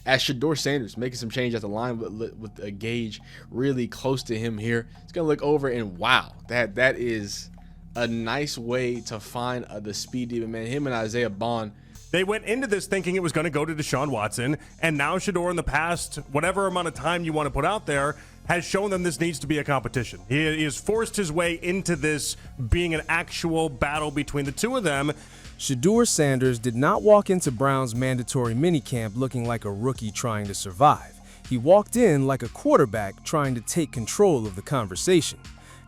as Shedeur Sanders making some change at the line with a Gage really close to him here. It's going to look over, and wow, that is a nice way to find the speed demon, man. Him and Isaiah Bond. They went into this thinking it was going to go to Deshaun Watson, and now Shedeur, in the past, whatever amount of time you want to put out there, has shown them this needs to be a competition. He has forced his way into this being an actual battle between the two of them. Shedeur Sanders did not walk into Brown's mandatory minicamp looking like a rookie trying to survive. He walked in like a quarterback trying to take control of the conversation.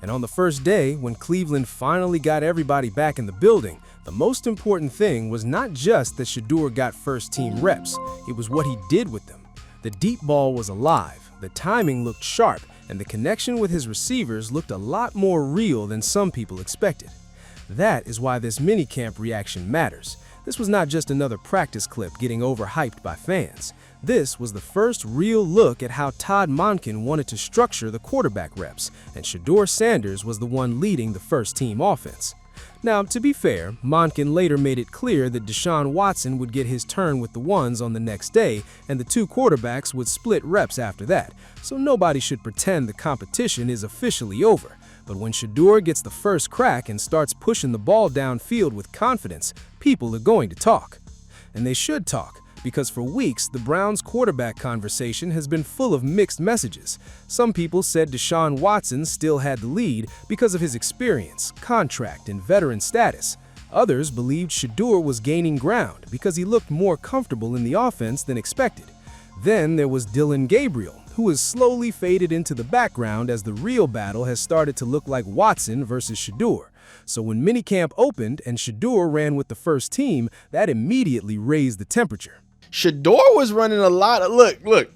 And on the first day, when Cleveland finally got everybody back in the building, the most important thing was not just that Shedeur got first-team reps, it was what he did with them. The deep ball was alive, the timing looked sharp, and the connection with his receivers looked a lot more real than some people expected. That is why this minicamp reaction matters. This was not just another practice clip getting overhyped by fans. This was the first real look at how Todd Monken wanted to structure the quarterback reps, and Shedeur Sanders was the one leading the first-team offense. Now, to be fair, Monken later made it clear that Deshaun Watson would get his turn with the ones on the next day, and the two quarterbacks would split reps after that, so nobody should pretend the competition is officially over. But when Shedeur gets the first crack and starts pushing the ball downfield with confidence, people are going to talk. And they should talk, because for weeks, the Browns' quarterback conversation has been full of mixed messages. Some people said Deshaun Watson still had the lead because of his experience, contract, and veteran status. Others believed Shedeur was gaining ground because he looked more comfortable in the offense than expected. Then there was Dillon Gabriel, who has slowly faded into the background as the real battle has started to look like Watson versus Shedeur. So when minicamp opened and Shedeur ran with the first team, that immediately raised the temperature. Shedeur was running a lot of, look,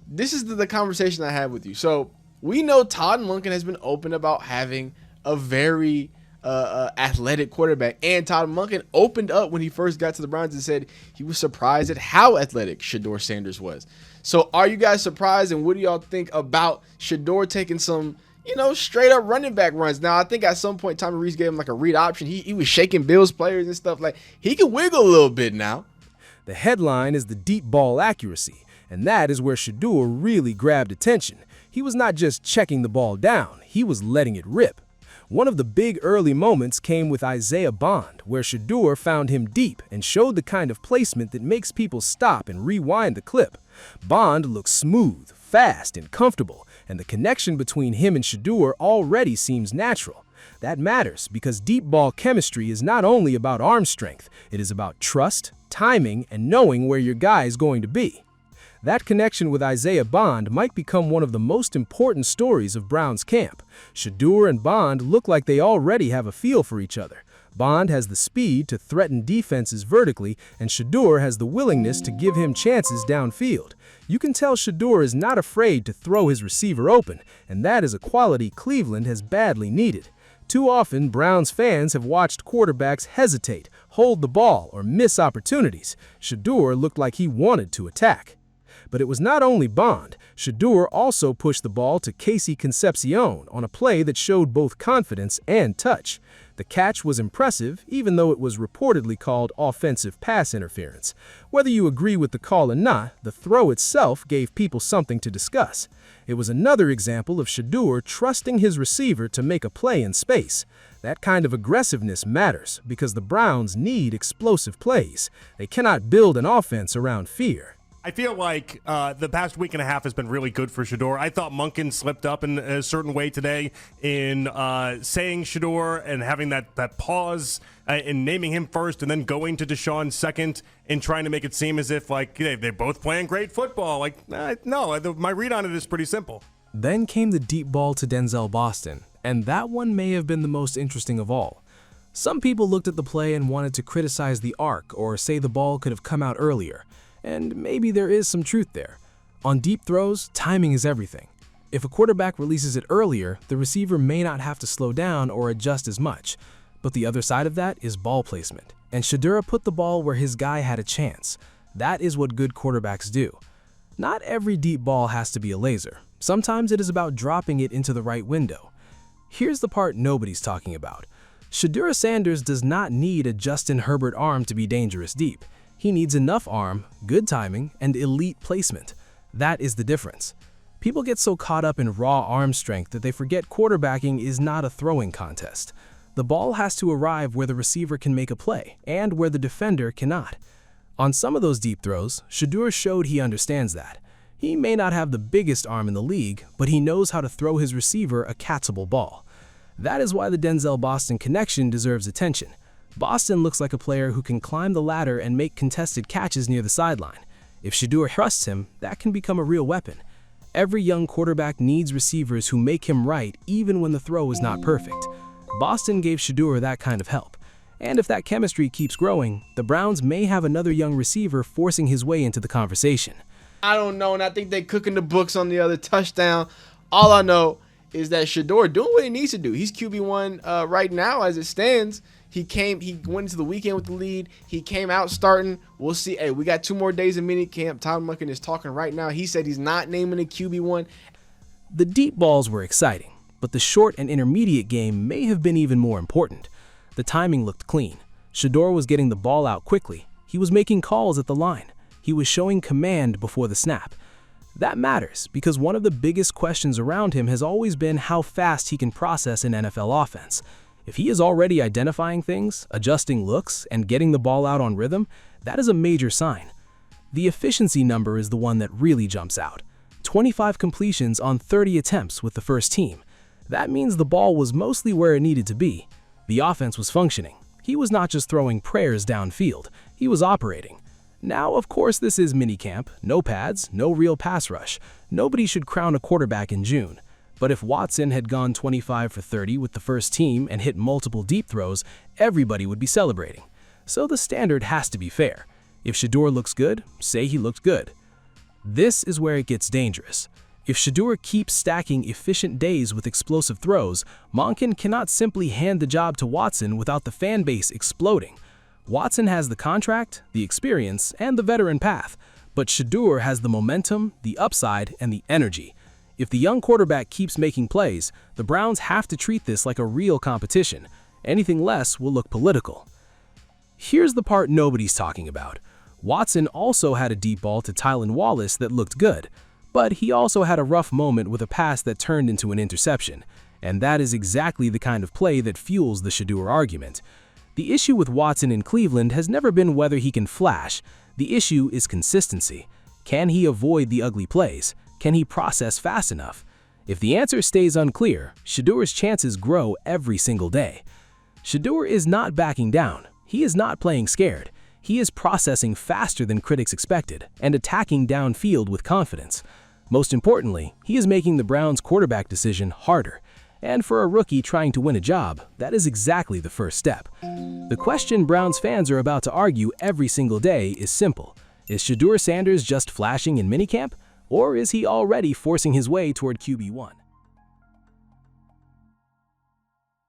this is the conversation I had with you. So we know Todd Monken has been open about having a very athletic quarterback, and Todd Monken opened up when he first got to the Browns and said he was surprised at how athletic Shedeur Sanders was. So are you guys surprised, and what do y'all think about Shedeur taking some, straight up running back runs? Now, I think at some point Tommy Rees gave him like a read option. He was shaking Bills players and stuff. Like, he can wiggle a little bit now. The headline is the deep ball accuracy, and that is where Shedeur really grabbed attention. He was not just checking the ball down, he was letting it rip. One of the big early moments came with Isaiah Bond, where Shedeur found him deep and showed the kind of placement that makes people stop and rewind the clip. Bond looks smooth, fast, and comfortable, and the connection between him and Shedeur already seems natural. That matters because deep ball chemistry is not only about arm strength, it is about trust, timing, and knowing where your guy is going to be. That connection with Isaiah Bond might become one of the most important stories of Brown's camp. Shedeur and Bond look like they already have a feel for each other. Bond has the speed to threaten defenses vertically, and Shedeur has the willingness to give him chances downfield. You can tell Shedeur is not afraid to throw his receiver open, and that is a quality Cleveland has badly needed. Too often, Browns fans have watched quarterbacks hesitate, hold the ball, or miss opportunities. Shedeur looked like he wanted to attack. But it was not only Bond. Shedeur also pushed the ball to Casey Concepcion on a play that showed both confidence and touch. The catch was impressive, even though it was reportedly called offensive pass interference. Whether you agree with the call or not, the throw itself gave people something to discuss. It was another example of Shedeur trusting his receiver to make a play in space. That kind of aggressiveness matters because the Browns need explosive plays. They cannot build an offense around fear. I feel like the past week and a half has been really good for Shedeur. I thought Monken slipped up in a certain way today in saying Shedeur and having that pause in naming him first and then going to Deshaun second and trying to make it seem as if like they're both playing great football. Like, no, my read on it is pretty simple. Then came the deep ball to Denzel Boston, and that one may have been the most interesting of all. Some people looked at the play and wanted to criticize the arc or say the ball could have come out earlier. And maybe there is some truth there. On deep throws, timing is everything. If a quarterback releases it earlier, the receiver may not have to slow down or adjust as much. But the other side of that is ball placement. And Shedeur put the ball where his guy had a chance. That is what good quarterbacks do. Not every deep ball has to be a laser. Sometimes it is about dropping it into the right window. Here's the part nobody's talking about. Shedeur Sanders does not need a Justin Herbert arm to be dangerous deep. He needs enough arm, good timing, and elite placement. That is the difference. People get so caught up in raw arm strength that they forget quarterbacking is not a throwing contest. The ball has to arrive where the receiver can make a play and where the defender cannot. On some of those deep throws, Shedeur showed he understands that. He may not have the biggest arm in the league, but he knows how to throw his receiver a catchable ball. That is why the Denzel Boston connection deserves attention. Boston looks like a player who can climb the ladder and make contested catches near the sideline. If Shedeur trusts him, that can become a real weapon. Every young quarterback needs receivers who make him right even when the throw is not perfect. Boston gave Shedeur that kind of help. And if that chemistry keeps growing, the Browns may have another young receiver forcing his way into the conversation. I don't know, and I think they're cooking the books on the other touchdown. All I know is that Shedeur doing what he needs to do. He's QB1 right now as it stands. He went into the weekend with the lead. He came out starting. We'll see. Hey, we got 2 more days of minicamp. Todd Monken is talking right now. He said he's not naming a QB1. The deep balls were exciting, but the short and intermediate game may have been even more important. The timing looked clean. Shedeur was getting the ball out quickly. He was making calls at the line. He was showing command before the snap. That matters because one of the biggest questions around him has always been how fast he can process an NFL offense. If he is already identifying things, adjusting looks, and getting the ball out on rhythm, that is a major sign. The efficiency number is the one that really jumps out. 25 completions on 30 attempts with the first team. That means the ball was mostly where it needed to be. The offense was functioning. He was not just throwing prayers downfield, he was operating. Now, of course, this is minicamp, no pads, no real pass rush. Nobody should crown a quarterback in June. But if Watson had gone 25 for 30 with the first team and hit multiple deep throws, everybody would be celebrating. So the standard has to be fair. If Shedeur looks good, say he looked good. This is where it gets dangerous. If Shedeur keeps stacking efficient days with explosive throws, Monken cannot simply hand the job to Watson without the fan base exploding. Watson has the contract, the experience, and the veteran path, but Shedeur has the momentum, the upside, and the energy. If the young quarterback keeps making plays, the Browns have to treat this like a real competition. Anything less will look political. Here's the part nobody's talking about. Watson also had a deep ball to Tylan Wallace that looked good, but he also had a rough moment with a pass that turned into an interception, and that is exactly the kind of play that fuels the Shedeur argument. The issue with Watson in Cleveland has never been whether he can flash. The issue is consistency. Can he avoid the ugly plays? Can he process fast enough? If the answer stays unclear, Shedeur's chances grow every single day. Shedeur is not backing down. He is not playing scared. He is processing faster than critics expected and attacking downfield with confidence. Most importantly, he is making the Browns' quarterback decision harder. And for a rookie trying to win a job, that is exactly the first step. The question Browns fans are about to argue every single day is simple. Is Shedeur Sanders just flashing in minicamp? Or is he already forcing his way toward QB1?